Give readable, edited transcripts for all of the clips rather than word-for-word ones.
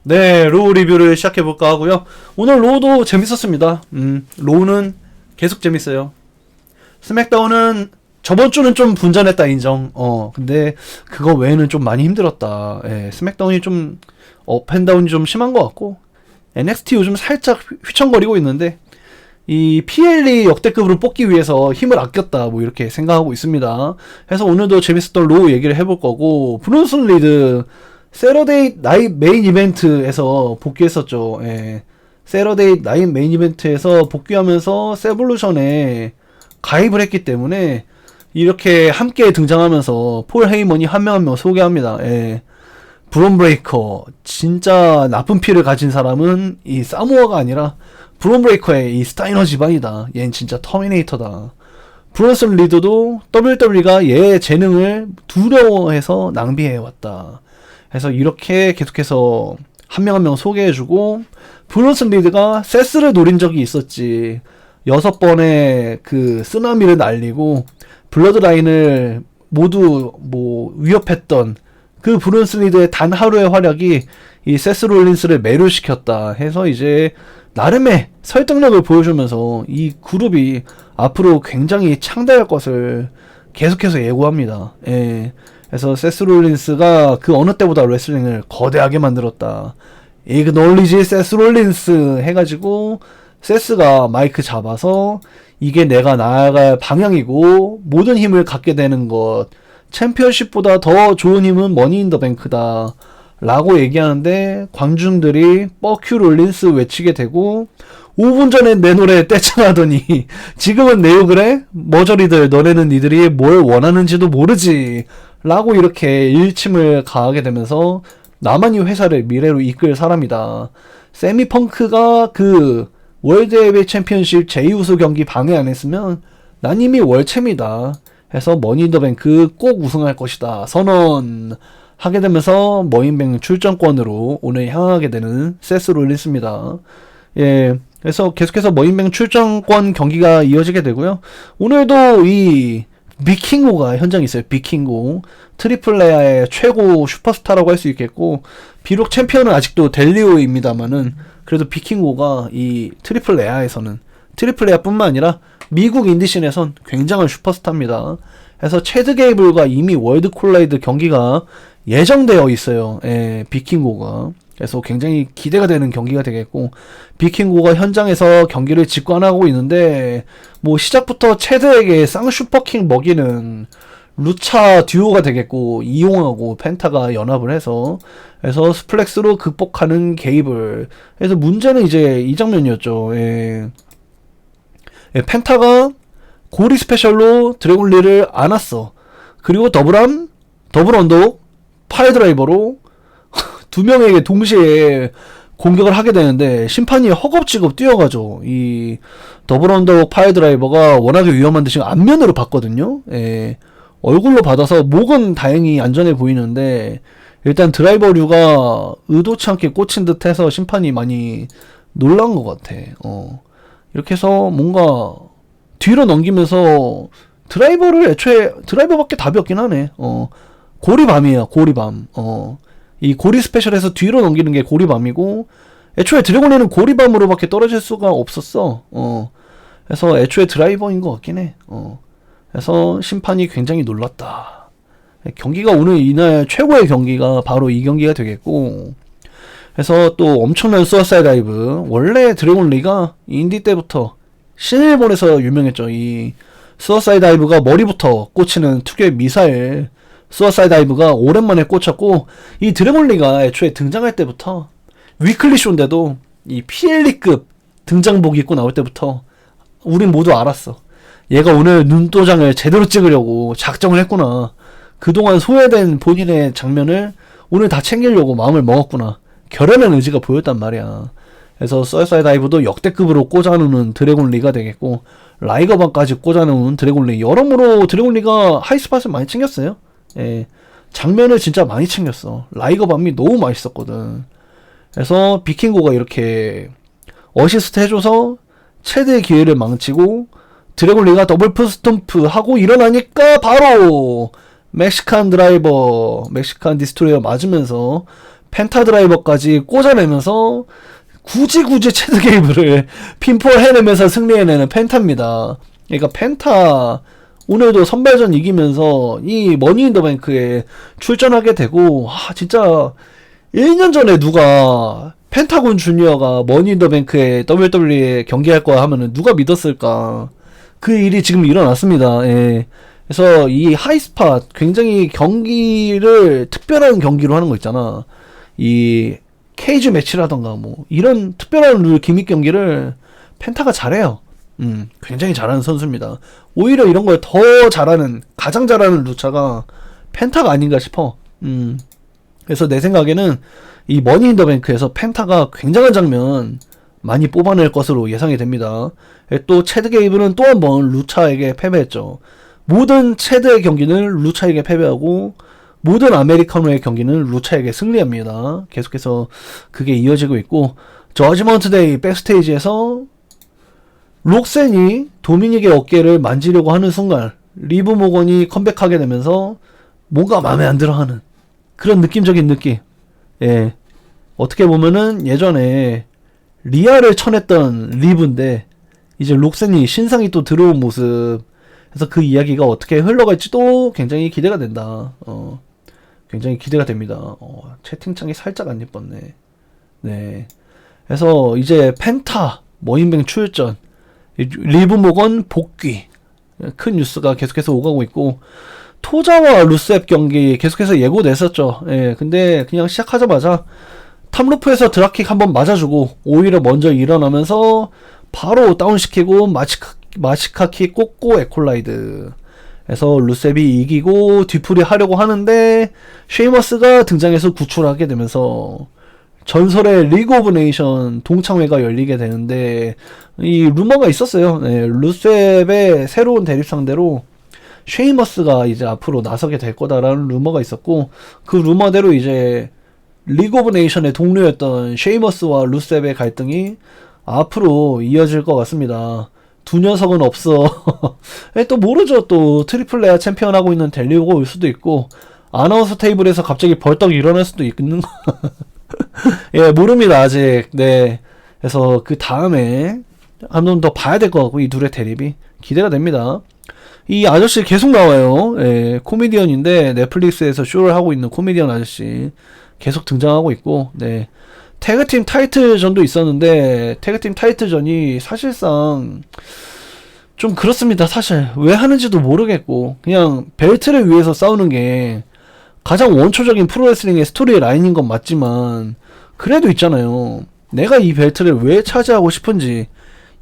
네, 로우 리뷰를 시작해볼까 하고요. 오늘 로우도 재밌었습니다. 로우는 계속 재밌어요. 스맥다운은 저번 주는 좀 분전했다 인정. 근데 그거 외에는 좀 많이 힘들었다. 예, 스맥다운이 좀 업앤다운이 좀 심한 것 같고 NXT 요즘 살짝 휘청거리고 있는데 이 PLE 역대급으로 뽑기 위해서 힘을 아꼈다 뭐 이렇게 생각하고 있습니다. 그래서 오늘도 재밌었던 로우 얘기를 해볼 거고 브론슨 리드 세러데이 나잇 메인 이벤트에서 복귀했었죠. 예. 세러데이 나잇 메인 이벤트에서 복귀하면서 세볼루션에 가입을 했기 때문에 이렇게 함께 등장하면서 폴 헤이먼이 한 명 한 명 소개합니다. 예. 브론 브레이커 진짜 나쁜 피를 가진 사람은 이 사모아가 아니라 브론 브레이커의 이 스타이너 집안이다. 얘는 진짜 터미네이터다. 브론슨 리드도 WWE가 얘의 재능을 두려워해서 낭비해왔다. 그래서 이렇게 계속해서 한 명 한 명 소개해주고 브론슨 리드가 세스를 노린 적이 있었지. 6번의 그 쓰나미를 날리고 블러드라인을 모두 뭐 위협했던 그 브론슨 리드의 단 하루의 활약이 이 세스 롤린스를 매료시켰다 해서 이제 나름의 설득력을 보여주면서 이 그룹이 앞으로 굉장히 창대할 것을 계속해서 예고합니다. 예. 그래서 세스 롤린스가 그 어느 때보다 레슬링을 거대하게 만들었다. Acknowledge 세스 롤린스 해가지고 세스가 마이크 잡아서 이게 내가 나아갈 방향이고 모든 힘을 갖게 되는 것, 챔피언십보다 더 좋은 힘은 머니 인 더 뱅크다 라고 얘기하는데 광중들이 뻑큐 롤린스 외치게 되고 5분 전에 내 노래 떼창하더니 지금은 내 욕을 해? 머저리들 너네는 니들이 뭘 원하는지도 모르지 라고 이렇게 일침을 가하게 되면서 나만 이 회사를 미래로 이끌 사람이다. 세미 펑크가 그 월드 헤비 챔피언십 제2우수 경기 방해 안 했으면 난 이미 월챔이다 해서 머니 인 더 뱅크 꼭 우승할 것이다 선언하게 되면서 머니인뱅 출전권으로 오늘 향하게 되는 세스 롤린스입니다. 예, 그래서 계속해서 머니인뱅 출전권 경기가 이어지게 되고요. 오늘도 이 비킹고가 현장에 있어요. 비킹고 트리플 레아의 최고 슈퍼스타라고 할 수 있겠고 비록 챔피언은 아직도 델리오입니다만은 그래도 비킹고가 이 트리플 레아에서는 트리플 레아뿐만 아니라 미국 인디씬에선 굉장한 슈퍼스타입니다. 그래서 체드 게이블과 이미 월드 콜라이드 경기가 예정되어 있어요. 예, 비킹고가. 그래서 굉장히 기대가 되는 경기가 되겠고 비킹고가 현장에서 경기를 직관하고 있는데 뭐 시작부터 체드에게 쌍슈퍼킹 먹이는 루차 듀오가 되겠고 이용하고 펜타가 연합을 해서 그래서 스플렉스로 극복하는 게이블. 그래서 문제는 이제 이 장면이었죠. 예. 예, 펜타가 고리 스페셜로 드래곤리를 안았어. 그리고 더블암, 더블 언덕, 파이드라이버로 두 명에게 동시에 공격을 하게 되는데 심판이 허겁지겁 뛰어가죠. 이 더블 언덕 파이드라이버가 워낙에 위험한 듯이 앞면으로 봤거든요. 예. 얼굴로 받아서 목은 다행히 안전해 보이는데 일단 드라이버류가 의도치 않게 꽂힌 듯 해서 심판이 많이 놀란 것 같아. 이렇게 해서 뭔가 뒤로 넘기면서 드라이버를 애초에 드라이버밖에 답이 없긴 하네. 고리밤이에요. 고리밤. 이 고리 스페셜에서 뒤로 넘기는 게 고리밤이고 애초에 드래곤리는 고리밤으로밖에 떨어질 수가 없었어. 그래서 애초에 드라이버인 것 같긴 해. 그래서 심판이 굉장히 놀랐다. 경기가 오늘 이날 최고의 경기가 바로 이 경기가 되겠고 그래서 또 엄청난 수어사이드 다이브. 원래 드래곤리가 인디 때부터 신일본에서 유명했죠. 이 수어사이드 다이브가 머리부터 꽂히는 특유의 미사일 수어사이드 다이브가 오랜만에 꽂혔고 이 드래곤리가 애초에 등장할 때부터 위클리 쇼인데도 이 PLE급 등장복 입고 나올 때부터 우린 모두 알았어. 얘가 오늘 눈도장을 제대로 찍으려고 작정을 했구나. 그동안 소외된 본인의 장면을 오늘 다 챙기려고 마음을 먹었구나. 결연한 의지가 보였단 말이야. 그래서 수어사이드 다이브도 역대급으로 꽂아놓는 드래곤리가 되겠고 라이거밤까지 꽂아놓은 드래곤리. 여러모로 드래곤리가 하이스팟을 많이 챙겼어요. 예, 장면을 진짜 많이 챙겼어. 라이거밤이 너무 맛있었거든. 그래서 비킹고가 이렇게 어시스트 해줘서 체드의 기회를 망치고 드래곤리가 더블 푸스톰프 하고 일어나니까 바로 멕시칸 드라이버, 멕시칸 디스트로이어 맞으면서 펜타 드라이버까지 꽂아내면서 굳이 체드 게이블을 핀포 해내면서 승리해내는 펜타입니다. 그러니까 펜타 오늘도 선발전 이기면서 이 머니 인 더 뱅크에 출전하게 되고, 진짜 1년 전에 누가 펜타곤 주니어가 머니 인 더 뱅크에 WWE에 경기할 거야 하면은 누가 믿었을까? 그 일이 지금 일어났습니다. 예. 그래서 이 하이스팟 굉장히 경기를 특별한 경기로 하는 거 있잖아. 이 케이지 매치라던가 뭐 이런 특별한 룰 기믹 경기를 펜타가 잘해요. 굉장히 잘하는 선수입니다. 오히려 이런 걸 더 잘하는, 가장 잘하는 루차가 펜타가 아닌가 싶어. 그래서 내 생각에는 이 머니 인 더 뱅크에서 펜타가 굉장한 장면 많이 뽑아낼 것으로 예상이 됩니다. 또 체드 게이블은 또 한 번 루차에게 패배했죠. 모든 체드의 경기는 루차에게 패배하고 모든 아메리카노의 경기는 루차에게 승리합니다. 계속해서 그게 이어지고 있고, 저지먼트 데이 백스테이지에서 록센이 도미닉의 어깨를 만지려고 하는 순간 리브 모건이 컴백하게 되면서 뭔가 마음에 안 들어하는 그런 느낌적인 느낌. 예. 어떻게 보면은 예전에 리아를 쳐냈던 리브인데 이제 록센이 신상이 또 들어온 모습. 그래서 그 이야기가 어떻게 흘러갈지도 굉장히 기대가 된다. 굉장히 기대가 됩니다. 채팅창이 살짝 안 예뻤네. 네. 그래서 이제 펜타 머인뱅 출전, 리브 모건 복귀, 큰 뉴스가 계속해서 오가고 있고, 토자와 루셉 경기 계속해서 예고됐었죠. 예, 근데 그냥 시작하자마자 탑루프에서 드랍킥 한번 맞아주고 오히려 먼저 일어나면서 바로 다운시키고 마시카키 꽂고 에콜라이드. 그래서 루셉이 이기고 뒤풀이 하려고 하는데 쉐이머스가 등장해서 구출하게 되면서 전설의 리그 오브 네이션 동창회가 열리게 되는데, 이 루머가 있었어요. 네, 루셉의 새로운 대립 상대로 쉐이머스가 이제 앞으로 나서게 될 거다라는 루머가 있었고, 그 루머대로 이제 리그 오브 네이션의 동료였던 쉐이머스와 루셉의 갈등이 앞으로 이어질 것 같습니다. 두 녀석은 없어. 또 모르죠. 또 트리플 레아 챔피언 하고 있는 델리오가 올 수도 있고, 아나운서 테이블에서 갑자기 벌떡 일어날 수도 있는 거. 예, 모릅니다 아직. 네. 그래서 그 다음에 한 번 더 봐야 될 것 같고, 이 둘의 대립이 기대가 됩니다. 이 아저씨 계속 나와요. 예, 코미디언인데 넷플릭스에서 쇼를 하고 있는 코미디언 아저씨 계속 등장하고 있고, 네. 태그팀 타이틀전도 있었는데 태그팀 타이틀전이 사실상 좀 그렇습니다. 사실 왜 하는지도 모르겠고, 그냥 벨트를 위해서 싸우는 게 가장 원초적인 프로레슬링의 스토리 라인인 건 맞지만, 그래도 있잖아요. 내가 이 벨트를 왜 차지하고 싶은지,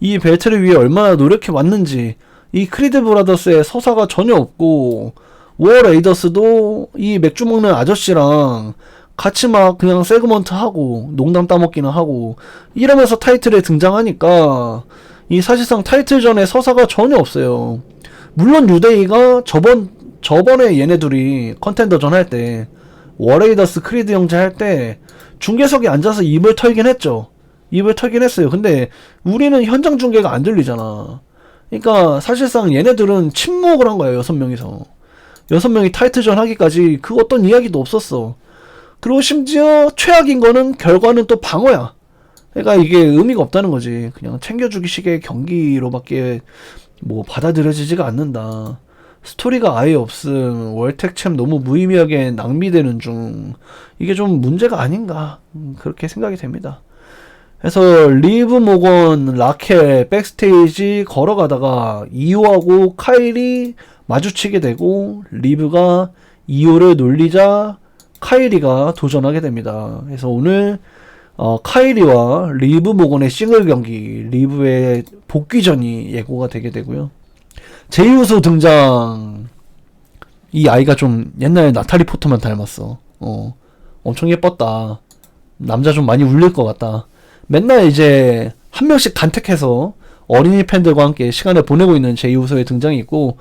이 벨트를 위해 얼마나 노력해 왔는지, 이 크리드 브라더스의 서사가 전혀 없고, 워 레이더스도 이 맥주 먹는 아저씨랑 같이 막 그냥 세그먼트 하고 농담 따먹기는 하고 이러면서 타이틀에 등장하니까 이 사실상 타이틀전에 서사가 전혀 없어요. 물론 뉴데이가 저번에 얘네들이 컨텐더전 할 때 워레이더스 크리드 형제 할 때 중계석에 앉아서 입을 털긴 했죠. 입을 털긴 했어요. 근데 우리는 현장 중계가 안 들리잖아. 그러니까 사실상 얘네들은 침묵을 한 거예요. 6명이서 6명이 타이틀전 하기까지 그 어떤 이야기도 없었어. 그리고 심지어 최악인 거는 결과는 또 방어야. 그러니까 이게 의미가 없다는 거지. 그냥 챙겨주기 식의 경기로밖에 뭐 받아들여지지가 않는다. 스토리가 아예 없음, 월텍챔 너무 무의미하게 낭비되는 중, 이게 좀 문제가 아닌가, 그렇게 생각이 됩니다. 그래서 리브 모건, 라켈 백스테이지 걸어가다가 이오하고 카일이 마주치게 되고, 리브가 이오를 놀리자 카이리가 도전하게 됩니다. 그래서 오늘 카이리와 리브 모건의 싱글 경기, 리브의 복귀전이 예고가 되게 되고요. 제이우소 등장. 이 아이가 좀 옛날 나탈리 포트만 닮았어. 엄청 예뻤다. 남자 좀 많이 울릴 것 같다. 맨날 이제 한 명씩 간택해서 어린이 팬들과 함께 시간을 보내고 있는 제이우소의 등장이 있고,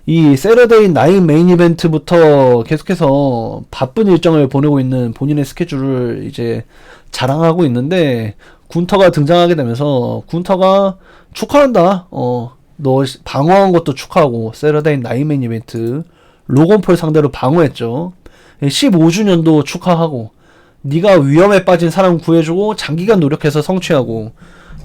이 세러데이 나인 메인 이벤트부터 계속해서 바쁜 일정을 보내고 있는 본인의 스케줄을 이제 자랑하고 있는데, 군터가 등장하게 되면서 군터가 축하한다. 너 방어한 것도 축하하고, 세러데이 나인 메인 이벤트 로건 폴 상대로 방어했죠. 15주년도 축하하고, 네가 위험에 빠진 사람 구해주고 장기간 노력해서 성취하고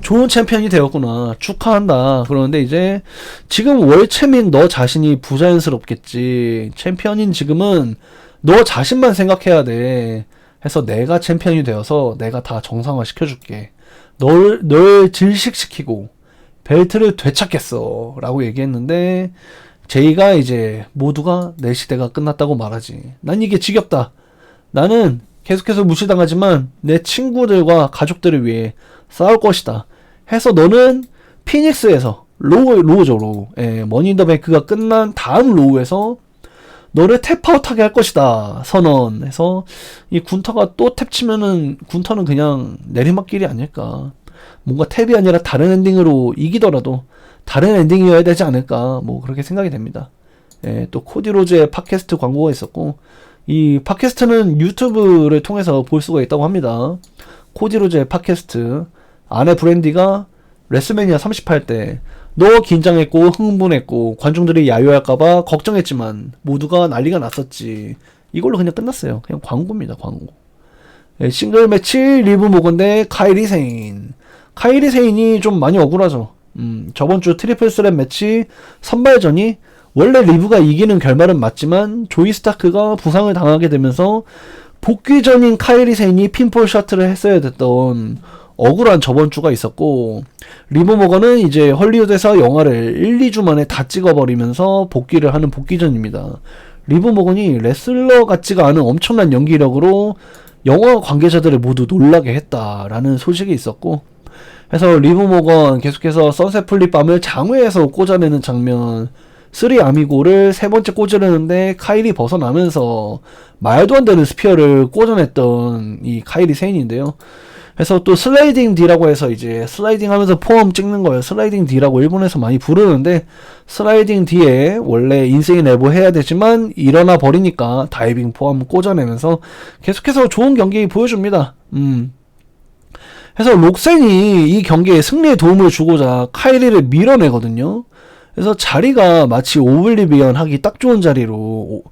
좋은 챔피언이 되었구나. 축하한다. 그러는데 이제 지금 월챔인 너 자신이 부자연스럽겠지. 챔피언인 지금은 너 자신만 생각해야 돼. 해서 내가 챔피언이 되어서 내가 다 정상화 시켜줄게. 널 질식시키고 벨트를 되찾겠어. 라고 얘기했는데 제이가 이제 모두가 내 시대가 끝났다고 말하지. 난 이게 지겹다. 나는 계속해서 무시당하지만 내 친구들과 가족들을 위해 싸울 것이다. 해서 너는 피닉스에서 로우죠, 로우. 머니 인 더 뱅크가 끝난 다음 로우에서 너를 탭아웃하게 할 것이다. 선언해서 이 군터가 또 탭 치면은 군터는 그냥 내리막길이 아닐까. 뭔가 탭이 아니라 다른 엔딩으로 이기더라도 다른 엔딩이어야 되지 않을까. 뭐 그렇게 생각이 됩니다. 또 코디 로즈의 팟캐스트 광고가 있었고 이 팟캐스트는 유튜브를 통해서 볼 수가 있다고 합니다. 코디 로즈의 팟캐스트. 아내 브랜디가 레슬매니아 38 때 너 긴장했고 흥분했고 관중들이 야유할까봐 걱정했지만 모두가 난리가 났었지. 이걸로 그냥 끝났어요. 그냥 광고입니다. 광고. 싱글 매치 리브 모건데 카이리 세인. 카이리 세인이 좀 많이 억울하죠. 저번주 트리플 스랩 매치 선발전이 원래 리브가 이기는 결말은 맞지만 조이 스타크가 부상을 당하게 되면서 복귀전인 카이리 세인이 핀폴 셔틀을 했어야 됐던 억울한 저번주가 있었고 리브 모건은 이제 헐리우드에서 영화를 1, 2주 만에 다 찍어버리면서 복귀를 하는 복귀전입니다. 리브 모건이 레슬러 같지가 않은 엄청난 연기력으로 영화 관계자들을 모두 놀라게 했다라는 소식이 있었고 그래서 리브 모건 계속해서 선셋 플립밤을 장외에서 꽂아내는 장면 3 아미고를 세 번째 꽂으려는데 카일이 벗어나면서 말도 안 되는 스피어를 꽂아냈던 이 카일이 세인인데요. 그래서 또 슬라이딩 D라고 해서 이제 슬라이딩 하면서 포함 찍는 거예요. 슬라이딩 D라고 일본에서 많이 부르는데 슬라이딩 D에 원래 인세인 에보 해야 되지만 일어나 버리니까 다이빙 포함 꽂아내면서 계속해서 좋은 경기 보여줍니다. 그래서 록센이 이 경기에 승리에 도움을 주고자 카이리를 밀어내거든요. 그래서 자리가 마치 오블리비언 하기 딱 좋은 자리로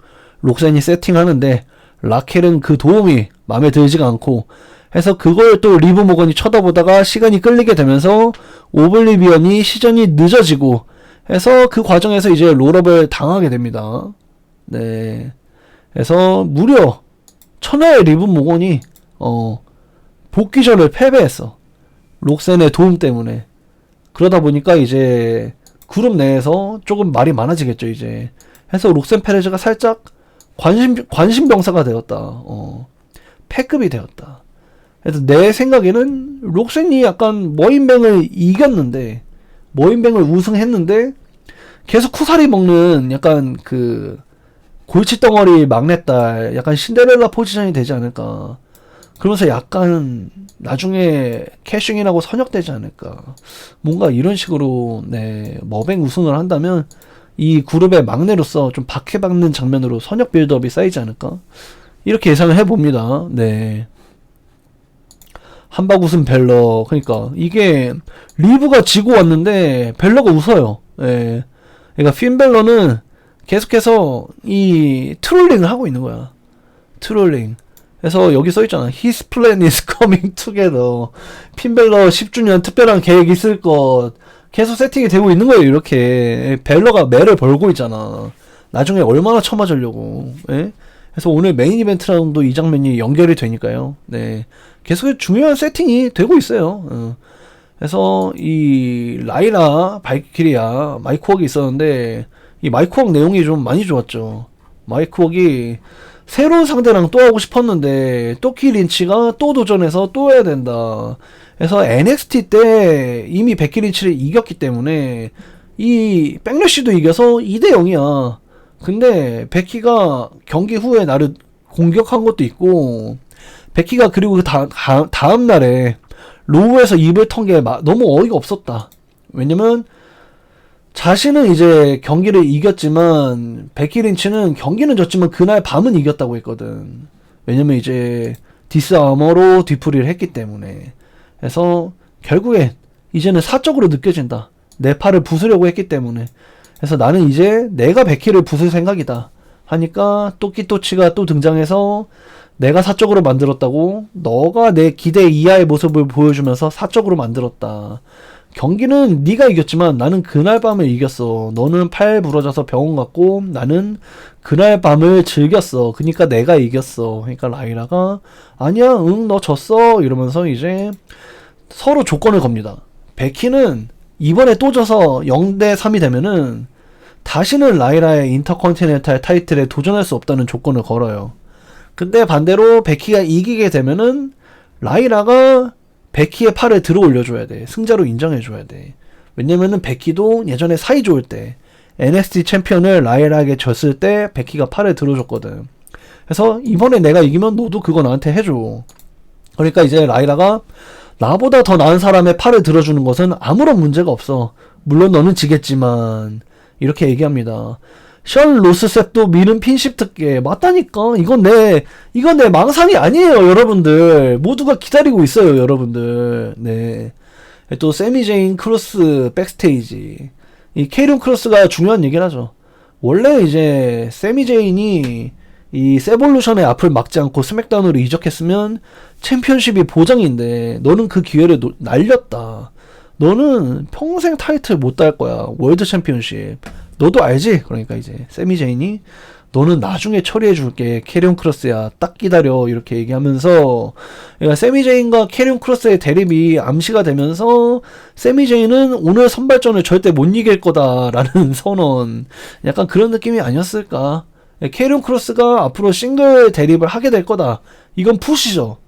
록센이 세팅하는데 라켈은 그 도움이 마음에 들지가 않고 해서 그걸 또 리브 모건이 쳐다보다가 시간이 끌리게 되면서 오블리비언이 시전이 늦어지고 해서 그 과정에서 이제 롤업을 당하게 됩니다. 네. 그래서 무려 천하의 리브 모건이 복귀전을 패배했어. 록센의 도움 때문에. 그러다 보니까 이제 그룹 내에서 조금 말이 많아지겠죠, 이제. 해서 록센 페레즈가 살짝 관심병사가 되었다. 패급이 되었다. 그래서 내 생각에는 록센이 약간 머인뱅을 이겼는데 머인뱅을 우승했는데 계속 쿠사리 먹는 약간 그 골칫덩어리 막내딸 약간 신데렐라 포지션이 되지 않을까. 그러면서 약간 나중에 캐싱인하고 선역되지 않을까. 뭔가 이런 식으로 네 머뱅 우승을 한다면 이 그룹의 막내로서 좀 박해받는 장면으로 선역 빌드업이 쌓이지 않을까. 이렇게 예상을 해봅니다. 네. 한박 웃음 벨러. 그러니까 이게 리브가 지고 왔는데 벨러가 웃어요. 예. 그러니까 핀 벨러는 계속해서 이 트롤링을 하고 있는 거야. 트롤링. 그래서 여기 써있잖아. His plan is coming together. 핀 벨러 10주년 특별한 계획 있을 것. 계속 세팅이 되고 있는 거예요. 이렇게 벨러가 매를 벌고 있잖아. 나중에 얼마나 쳐맞으려고. 예? 그래서 오늘 메인 이벤트랑도 이 장면이 연결이 되니까요. 네. 계속 중요한 세팅이 되고 있어요. 그래서 이 라이라 발키리아 마이크웍이 있었는데 이 마이크웍 내용이 좀 많이 좋았죠. 마이크웍이 새로운 상대랑 또 하고 싶었는데 또키 린치가 또 도전해서 또 해야 된다. 그래서 NXT 때 이미 베키 린치를 이겼기 때문에 이 백래시도 이겨서 2대0이야. 근데 베키가 경기 후에 나를 공격한 것도 있고 베키가 그리고 그 다음 날에 로우에서 입을 턴 게 너무 어이가 없었다. 왜냐면 자신은 이제 경기를 이겼지만 베키 린치는 경기는 졌지만 그날 밤은 이겼다고 했거든. 왜냐면 이제 디스 아머로 뒤풀이를 했기 때문에. 그래서 결국에 이제는 사적으로 느껴진다. 내 팔을 부수려고 했기 때문에. 그래서 나는 이제 내가 베키를 부술 생각이다 하니까 또끼또치가 또 등장해서 내가 사적으로 만들었다고 너가 내 기대 이하의 모습을 보여주면서 사적으로 만들었다. 경기는 네가 이겼지만 나는 그날 밤을 이겼어. 너는 팔 부러져서 병원 갔고 나는 그날 밤을 즐겼어. 그러니까 내가 이겼어. 그러니까 라이라가 아니야, 응, 너 졌어. 이러면서 이제 서로 조건을 겁니다. 베키는 이번에 또 져서 0대 3이 되면은 다시는 라이라의 인터컨티넨탈 타이틀에 도전할 수 없다는 조건을 걸어요. 근데 반대로 베키가 이기게 되면은 라이라가 베키의 팔을 들어 올려줘야 돼. 승자로 인정해줘야 돼. 왜냐면은 베키도 예전에 사이 좋을 때 NXT 챔피언을 라이라에게 졌을 때 베키가 팔을 들어줬거든. 그래서 이번에 내가 이기면 너도 그거 나한테 해줘. 그러니까 이제 라이라가 나보다 더 나은 사람의 팔을 들어주는 것은 아무런 문제가 없어. 물론 너는 지겠지만 이렇게 얘기합니다. 션 로스셉도 미는 핀십 특계 맞다니까. 이건 내 망상이 아니에요, 여러분들. 모두가 기다리고 있어요, 여러분들. 네. 또 세미제인 크로스 백스테이지. 이 케이륜 크로스가 중요한 얘기를 하죠. 원래 이제 세미제인이 이 세볼루션의 앞을 막지 않고 스맥다운으로 이적했으면 챔피언십이 보장인데 너는 그 기회를 날렸다. 너는 평생 타이틀 못 딸 거야. 월드 챔피언십. 너도 알지? 그러니까 이제 세미제인이 너는 나중에 처리해 줄게. 캐리온 크로스야. 딱 기다려. 이렇게 얘기하면서 그러니까 세미제인과 캐리온 크로스의 대립이 암시가 되면서 세미제인은 오늘 선발전을 절대 못 이길 거다라는 선언. 약간 그런 느낌이 아니었을까? 캐리온 크로스가 앞으로 싱글 대립을 하게 될 거다. 이건 푸시죠.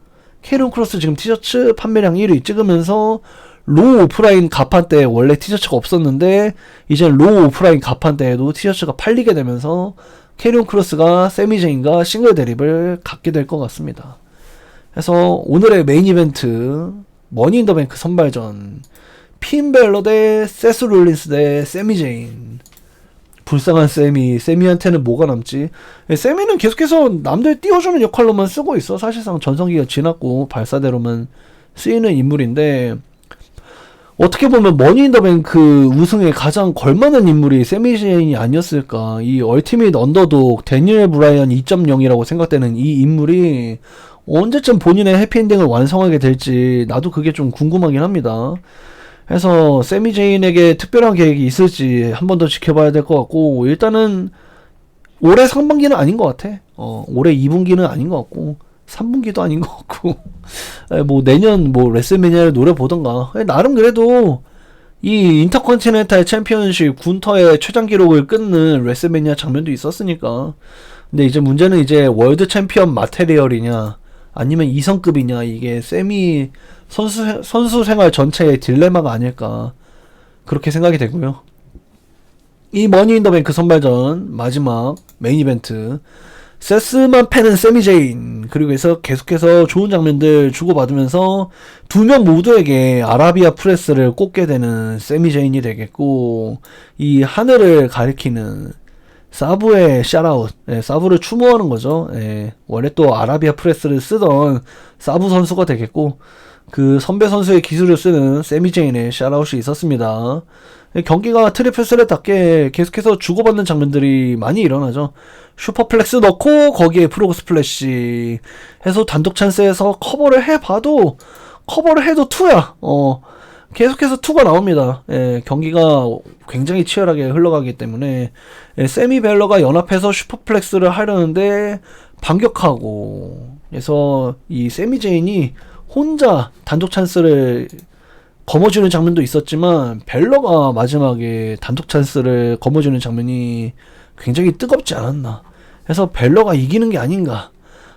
캐리온 크로스 지금 티셔츠 판매량 1위 찍으면서 로우 오프라인 가판 때 원래 티셔츠가 없었는데 이제 로우 오프라인 가판 때에도 티셔츠가 팔리게 되면서 캐리온 크로스가 세미제인과 싱글 대립을 갖게 될 것 같습니다. 그래서 오늘의 메인 이벤트 머니 인 더 뱅크 선발전 핀 벨러 대 세스 롤린스 대 세미제인. 불쌍한 세미한테는 뭐가 남지? 세미는 계속해서 남들 띄워주는 역할로만 쓰고 있어. 사실상 전성기가 지났고 발사대로만 쓰이는 인물인데 어떻게 보면 머니 인 더 뱅크 우승에 가장 걸맞는 인물이 세미제인이 아니었을까. 이 얼티밋 언더독 데니엘 브라이언 2.0이라고 생각되는 이 인물이 언제쯤 본인의 해피엔딩을 완성하게 될지 나도 그게 좀 궁금하긴 합니다. 그래서 세미제인에게 특별한 계획이 있을지 한 번 더 지켜봐야 될 것 같고 일단은 올해 상반기는 아닌 것 같아. 올해 2분기는 아닌 것 같고 3분기도 아닌 것 같고 뭐 내년 뭐 레슬매니아를 노려보던가. 나름 그래도 이 인터컨티넨탈 챔피언십 군터의 최장 기록을 끊는 레슬매니아 장면도 있었으니까. 근데 이제 문제는 이제 월드 챔피언 마테리얼이냐 아니면 2성급이냐 이게 세미 선수 생활 전체의 딜레마가 아닐까 그렇게 생각이 되고요. 이 머니 인 더 뱅크 선발전 마지막 메인 이벤트 세스만 패는 세미제인. 그리고 해서 계속해서 좋은 장면들 주고받으면서 두 명 모두에게 아라비아 프레스를 꽂게 되는 세미제인이 되겠고 이 하늘을 가리키는 사부의 샤라웃. 사부를 추모하는 거죠. 원래 또 아라비아 프레스를 쓰던 사부 선수가 되겠고 그 선배 선수의 기술을 쓰는 세미제인의 샤라웃이 있었습니다. 경기가 트리플 스렛답게 계속해서 주고받는 장면들이 많이 일어나죠. 슈퍼플렉스 넣고 거기에 프로그 스플래시 해서 단독 찬스에서 커버를 해봐도 커버를 해도 2야. 계속해서 2가 나옵니다. 경기가 굉장히 치열하게 흘러가기 때문에 세미 벨러가 연합해서 슈퍼플렉스를 하려는데 반격하고 그래서 이 세미제인이 혼자 단독 찬스를 거머쥐는 장면도 있었지만 벨러가 마지막에 단독 찬스를 거머쥐는 장면이 굉장히 뜨겁지 않았나. 그래서 벨러가 이기는 게 아닌가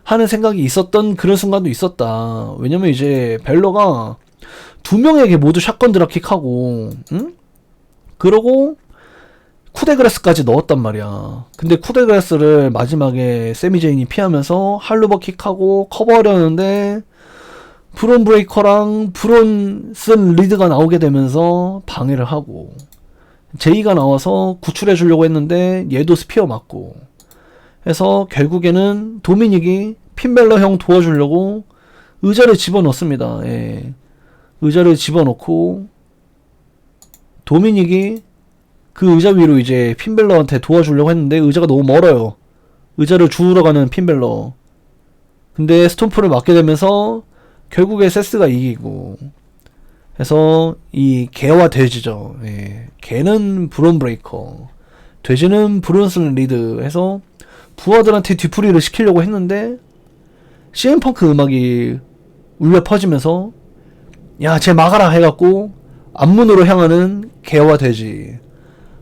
하는 생각이 있었던 그런 순간도 있었다. 왜냐면 이제 벨러가 두 명에게 모두 샷건 드랍킥하고 그러고 쿠데그레스까지 넣었단 말이야. 근데 쿠데그레스를 마지막에 세미제인이 피하면서 할루버킥하고 커버하려는데 브론 브레이커랑 브론 쓴 리드가 나오게 되면서 방해를 하고 제이가 나와서 구출해 주려고 했는데 얘도 스피어 맞고 해서 결국에는 도미닉이 핀벨러 형 도와주려고 의자를 집어넣습니다. 의자를 집어넣고 도미닉이 그 의자 위로 이제 핀벨러한테 도와주려고 했는데 의자가 너무 멀어요. 의자를 주우러 가는 핀벨러. 근데 스톰프를 맞게 되면서 결국에 세스가 이기고 해서 이 개와 돼지죠. 예. 개는 브론 브레이커, 돼지는 브론슨 리드 해서 부하들한테 뒤풀이를 시키려고 했는데 CM 펑크 음악이 울려 퍼지면서 야, 쟤 막아라 해갖고 앞문으로 향하는 개와 돼지.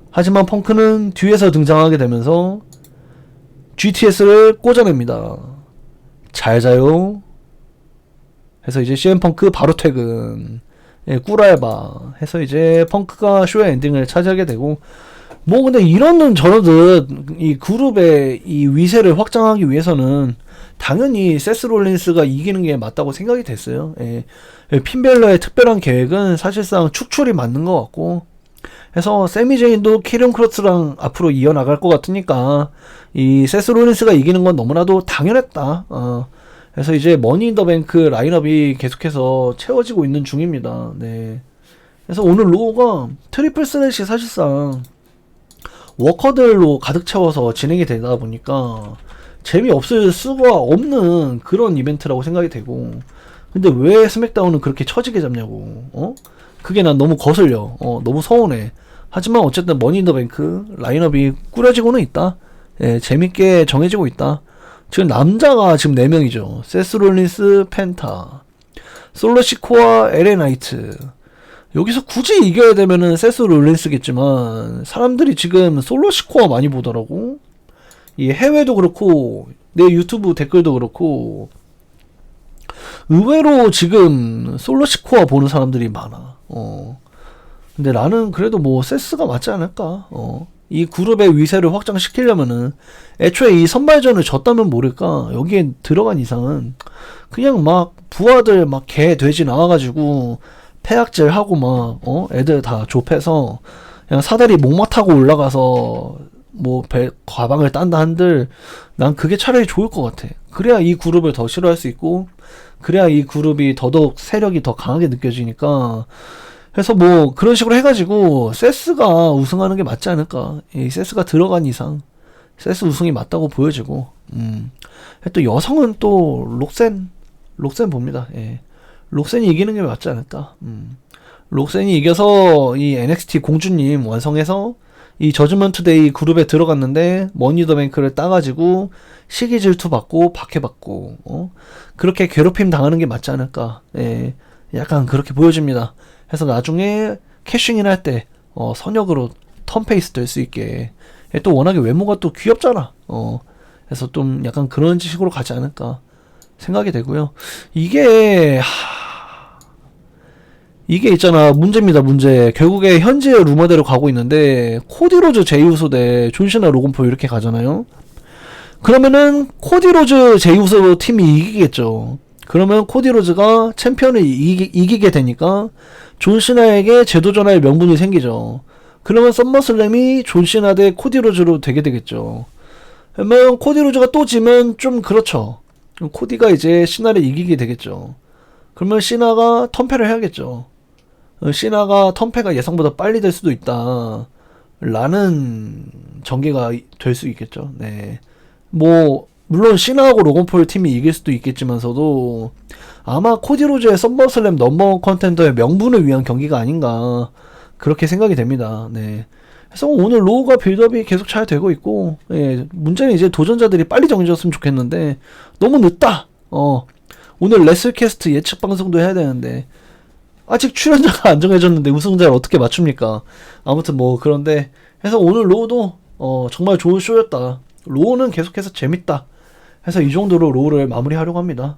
하지만 펑크는 뒤에서 등장하게 되면서 GTS를 꽂아냅니다. 잘 자요. 해서 이제 CM 펑크 바로 퇴근. 예, 꿀알바 해서 이제 펑크가 쇼의 엔딩을 차지하게 되고, 뭐 근데 이런 저러듯 이 그룹의 이 위세를 확장하기 위해서는 당연히 세스 롤린스가 이기는 게 맞다고 생각이 됐어요. 예. 핀벨러의 특별한 계획은 사실상 축출이 맞는 것 같고, 해서 세미제인도 키런 크로스랑 앞으로 이어나갈 것 같으니까 이 세스 롤린스가 이기는 건 너무나도 당연했다. 그래서 이제 머니 인 더 뱅크 라인업이 계속해서 채워지고 있는 중입니다. 네. 그래서 오늘 로우가 트리플 스렛이 사실상 워커들로 가득 채워서 진행이 되다 보니까 재미없을 수가 없는 그런 이벤트라고 생각이 되고, 근데 왜 스맥다운은 그렇게 처지게 잡냐고. 그게 난 너무 거슬려. 너무 서운해. 하지만 어쨌든 머니 인 더 뱅크 라인업이 꾸려지고는 있다. 예, 재밌게 정해지고 있다. 지금 남자가 지금 4명이죠. 세스 롤린스, 펜타, 솔로 시코와 LA 나이트. 여기서 굳이 이겨야 되면은 세스 롤린스겠지만 사람들이 지금 솔로 시코어 많이 보더라고. 이 해외도 그렇고 내 유튜브 댓글도 그렇고 의외로 지금 솔로 시코어 보는 사람들이 많아. 근데 나는 그래도 뭐 세스가 맞지 않을까. 이 그룹의 위세를 확장시키려면은 애초에 이 선발전을 졌다면 모를까, 여기에 들어간 이상은 그냥 막 부하들 막 개 돼지 나와가지고 폐악질 하고 막 애들 다 좁혀서 그냥 사다리 목마 타고 올라가서 뭐 가방을 딴다 한들 난 그게 차라리 좋을 것 같아. 그래야 이 그룹을 더 싫어할 수 있고, 그래야 이 그룹이 더더욱 세력이 더 강하게 느껴지니까. 그래서 뭐 그런 식으로 해가지고 세스가 우승하는 게 맞지 않을까. 이 세스가 들어간 이상 세스 우승이 맞다고 보여지고, 또 여성은 또 록센 봅니다. 예. 록센이 이기는 게 맞지 않을까. 록센이 이겨서 이 NXT 공주님 완성해서 이 저지먼트 데이 그룹에 들어갔는데 머니 더 뱅크를 따가지고 시기 질투 받고 박해받고 그렇게 괴롭힘 당하는 게 맞지 않을까. 예. 약간 그렇게 보여집니다. 해서 나중에 캐싱인 할 때 선역으로 턴페이스 될 수 있게. 또 워낙에 외모가 또 귀엽잖아. 그래서 좀 약간 그런 식으로 가지 않을까 생각이 되고요. 이게 있잖아, 문제입니다. 문제. 결국에 현지의 루머대로 가고 있는데 코디 로즈 제이우소 대 존시나 로건 폴 이렇게 가잖아요. 그러면은 코디 로즈 제이우소 팀이 이기겠죠. 그러면 코디 로즈가 챔피언을 이기게 되니까 존시나에게 재도전할 명분이 생기죠. 그러면 썸머슬램이 존시나 대 코디 로즈로 되게 되겠죠. 그러면 코디 로즈가 또 지면 좀 그렇죠. 코디가 이제 시나를 이기게 되겠죠. 그러면 시나가 턴패를 해야겠죠. 시나가 턴패가 예상보다 빨리 될 수도 있다 라는 전개가 될 수 있겠죠. 네. 뭐 물론 시나하고 로건폴 팀이 이길 수도 있겠지만서도 아마 코디 로즈의 썸머슬램 넘버원 컨텐더의 명분을 위한 경기가 아닌가 그렇게 생각이 됩니다. 네. 그래서 오늘 로우가 빌드업이 계속 잘 되고 있고, 예, 문제는 이제 도전자들이 빨리 정해졌으면 좋겠는데 너무 늦다. 오늘 레슬캐스트 예측 방송도 해야 되는데 아직 출연자가 안 정해졌는데 우승자를 어떻게 맞춥니까? 아무튼 뭐 그런데 해서 오늘 로우도 정말 좋은 쇼였다. 로우는 계속해서 재밌다. 해서 이 정도로 로우를 마무리하려고 합니다.